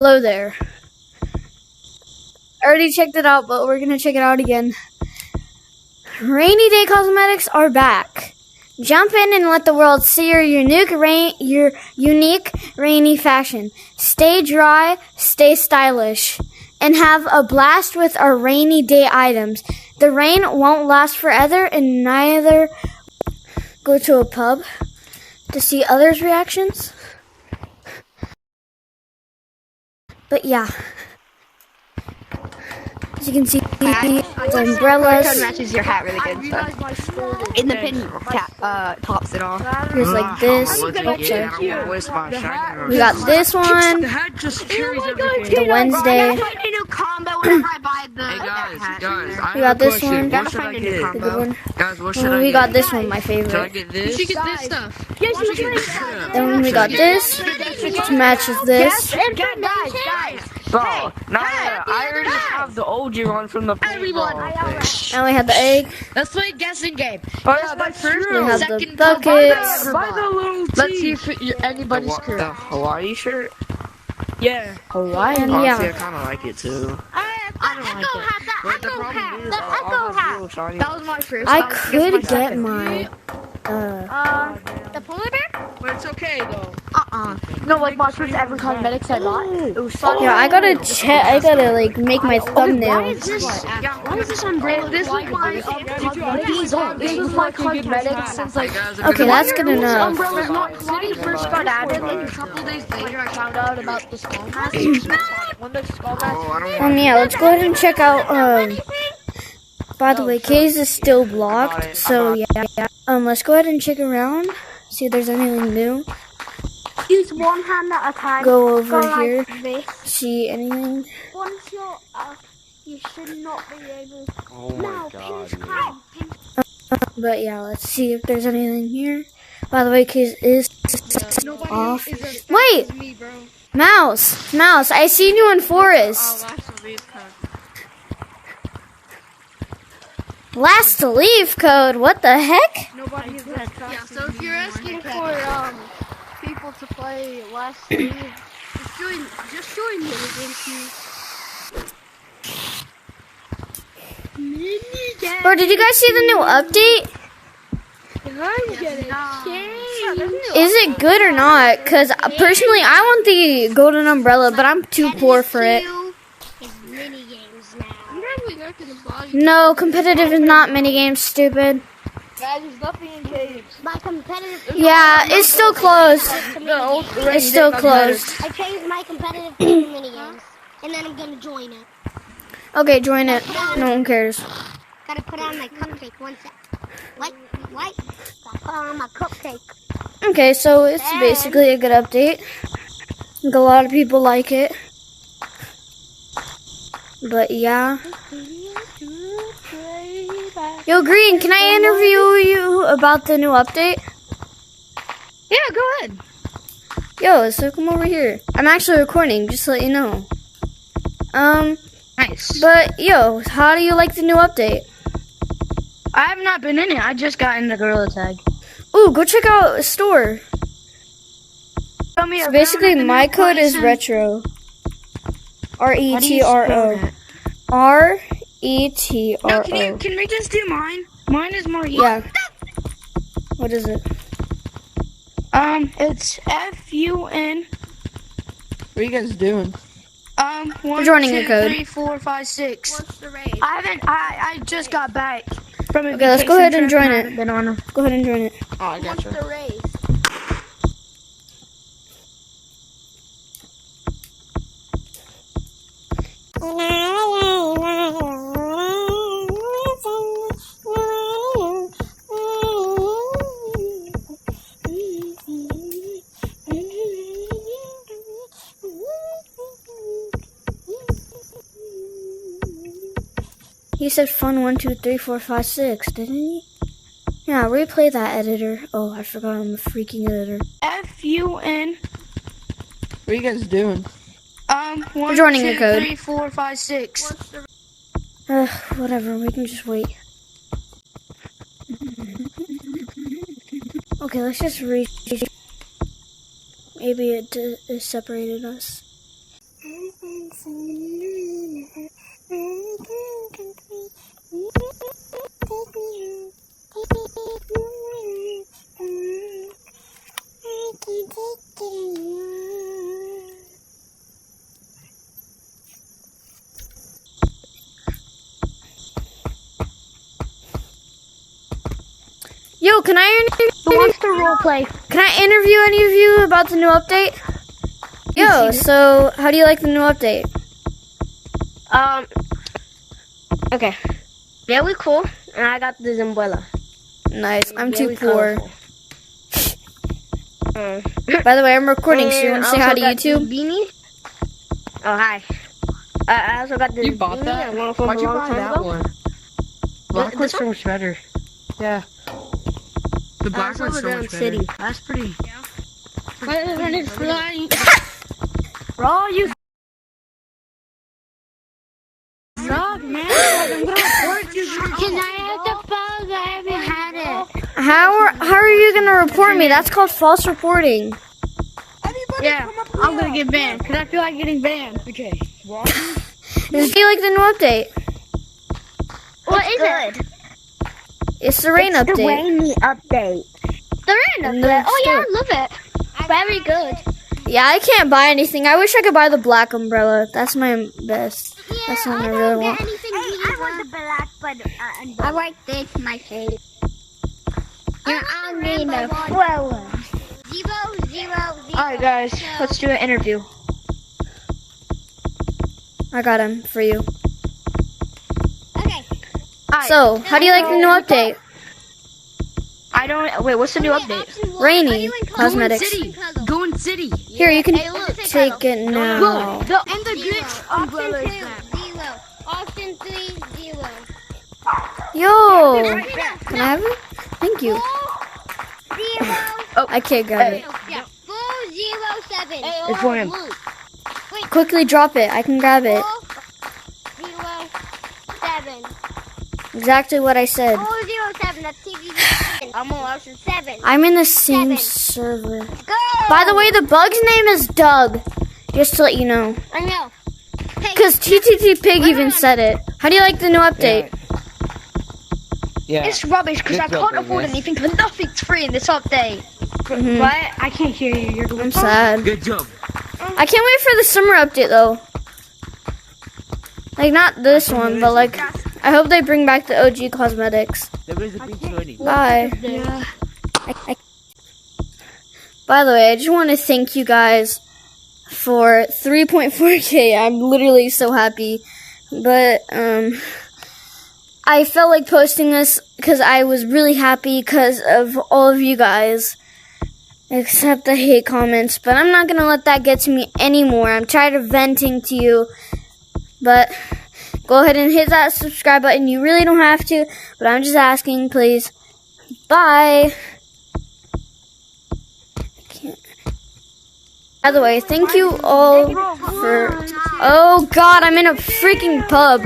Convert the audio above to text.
Hello there. I already checked it out, but we're gonna check it out again. Rainy day cosmetics are back. Jump in and let the world see your unique rainy fashion. Stay dry, stay stylish, and have a blast with our rainy day items. The rain won't last forever, and neither go to a pub to see others' reactions. But yeah, as you can see, the umbrellas. It matches your hat really good. So. In the pin cap, tops it all. Here's like this. We got this one. The Wednesday. We got this one. The good one. We got this one, my favorite. You should get this stuff. Then we got this, which matches this. Bro, I already have the OG one from the Everyone. Now we have the egg. Let's play a guessing game. Oh, yeah, that's We true. have the buckets. Let's see if anybody's The correct. Hawaii shirt? Yeah. Hawaiian, Honestly, I yeah. kind of like it too. I don't like it. But the problem is, I'll have real shiny. That was my first. I That was could my get second. my, The polar bear? But it's okay though. No, like my first ever cosmetics I bought. It was so yeah, I gotta check, I gotta like make my thumbnail. Why is this umbrella? This was my cosmetics since like. Okay, that's good enough. Umbrella's not when it first got added, and a couple days later I found out about the skull mask. When the skull mask. Yeah, let's go ahead and check out, by the way, Kay's is still blocked, so yeah. Let's go ahead and check around, see if there's anything new. Use one hand at a time. Go over here, like this. see anything. Once you're up, you should not be able. Oh my god, But yeah, let's see if there's anything here. By the way, Kay's is off. Wait! Me, bro. Mouse! I seen you in Forest. Last to leave code, what the heck? Nobody is that. Yeah, so if you're asking for people to play Last League, just join the game. Bro, did you guys see the new update? Is it good or not? Because personally, I want the golden umbrella, but I'm too poor for it. No, competitive is not minigames, stupid. Guys, there's nothing in games. My competitive. Yeah, it's still closed. It's still closed. I changed my competitive to minigames, and then I'm gonna join it. Okay, join it. No one cares. Gotta put on my cupcake one sec. What? Gotta put on my cupcake. Okay, so it's basically a good update. I think a lot of people like it. But yeah. Yo, Green, can I interview you about the new update? Yeah, go ahead. Yo, so come over here. I'm actually recording, just to let you know. Nice. But yo, how do you like the new update? I have not been in it. I just got in the Gorilla Tag. Ooh, go check out a store. Tell me So basically, my code is retro. RETRO. RETRO. No, can we just do mine? Mine is more easy. Yeah. What is it? It's FUN. What are you guys doing? 1, joining 2, the code. 3, 4, 5, 6. What's the race? I haven't. I just got back from a Okay, let's go ahead and vacation join trip. it. Been on. Go ahead and join it. Oh, I What's gotcha. the race? He said fun 1, 2, 3, 4, 5, 6, didn't he? Yeah, replay that editor. Oh, I forgot I'm a freaking editor. FUN. What are you guys doing? 1, joining 2, the code. 3, 4, 5, 6. Whatever, we can just wait. Okay, let's just Maybe it separated us. Yo, can I Who wants to role play? can I interview any of you about the new update? Yo, so how do you like the new update? Okay. Very cool. And I got this umbrella. Nice. I'm too Very poor. colorful. By the way, I'm recording, so you want And to say I hi also to got this YouTube? beanie. Oh, hi. I also got this You bought beanie. that? I got it from Why'd a you long buy time that ago. one? Black This one's one? so much better. Yeah. The black That's one's over so there in much better. City. That's pretty. When it's flying. Bro, you suck, man. I'm gonna report you. Can I have the phone? I haven't had it. How are you gonna report me? That's called false reporting. Yeah, I'm gonna get banned because I feel like getting banned. Okay. Do you like the new update? What is it? It's the rain update. rainy update. The rain No, update. Oh yeah, still. I love it. Very good. Yeah, I can't buy anything. I wish I could buy the black umbrella. That's my best. That's the one I really want. I want the black, but I like this, my face. I need a flower. 0, 0, 0. Alright, guys, let's do an interview. I got him for you. Okay. So, how do you like the new update? I don't. Wait, what's the new update? Rainy cosmetics. Go in city. Here, you can take it now. And the glitch umbrella is back. 0. Option 3, 0. Yo, can I have it? Thank you. 0. I can't grab it. Yeah. 407. It's for him. Quickly drop it. I can grab it. 407. Exactly what I said. 407. That's TV. I'm on option 7. I'm in the same server. By the way, the bug's name is Doug. Just to let you know. I know. Hey, Because TTT Pig even said it. How do you like the new update? Yeah. it's rubbish because I This can't update, afford man. anything because nothing's free in this update. Mhm. What? I can't hear you. You're going I'm sad. Good job. I can't wait for the summer update though. Like not this one, but like I hope they bring back the OG cosmetics. There is a beach already. Bye. Yeah. By the way, I just want to thank you guys for 3.4K. I'm literally so happy. But I felt like posting this because I was really happy because of all of you guys. Except the hate comments. But I'm not going to let that get to me anymore. I'm tired of venting to you. But go ahead and hit that subscribe button. You really don't have to. But I'm just asking, please. Bye. By the way, thank you all for... Oh, God, I'm in a freaking pub.